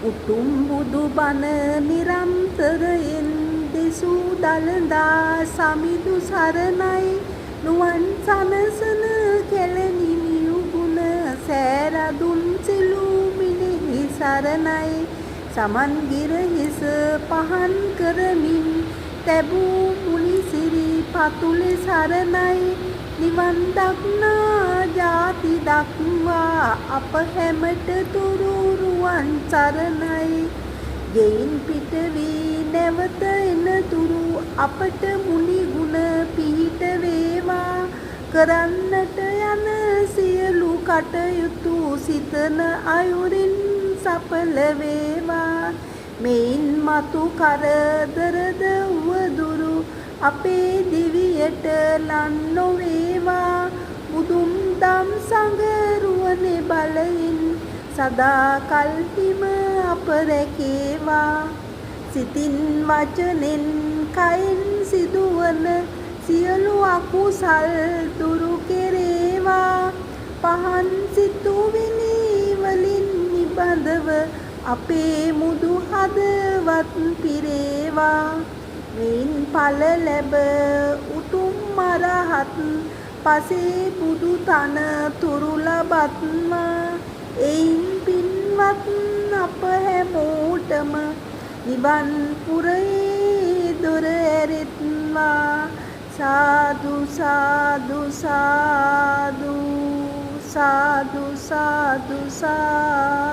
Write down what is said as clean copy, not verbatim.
උතුම් බුදු බණ නිරන්තරයෙන් දෙසූ දළදා සමිඳු සරණයි නුවන් සනසන කෙළනිමි උගුණ සෑරදුන් සිලු මිනිහි සරණයි සමන්ගිර හිස පහන් කරමින් තැබූ මුනිසිරි පතුලේ සරණයි නිවන් දක්නා ජාති දක්වා අප හැමට තුරුරුවන් සරණයි ගෙයින් පිට වී නැවත එනතුරු අපට මුනි ගුණ පිහිට වේවා කරන්නට යන සියලු කටයුතු සිතන අයුරින් සඵල වේවා මෙයින් මතු කරදරද වදුරු අපේ දිවියට ලන් නොවේවා බුදුන් දම් සංගරුවනේ බලයින් සදා කල්හිම අප රැකේවා සිතින් වචනෙන් කයින් සිදුවන සියලු අකුසල් දුරු කෙරේවා පහන් සිතුවිලි වලින් නිබඳව අපේ මුදු හදවත් පිරේවා මෙයින් ඵල ලැබ උතුම් මරහත් පසේ බුදු තන තුරු ලබත්මා එයින් පින්වත් අප හැමෝටම නිවන් පුරේ දොර ඇරෙත්වා සාදු සාදු සාදු සාදු සාදු සාදු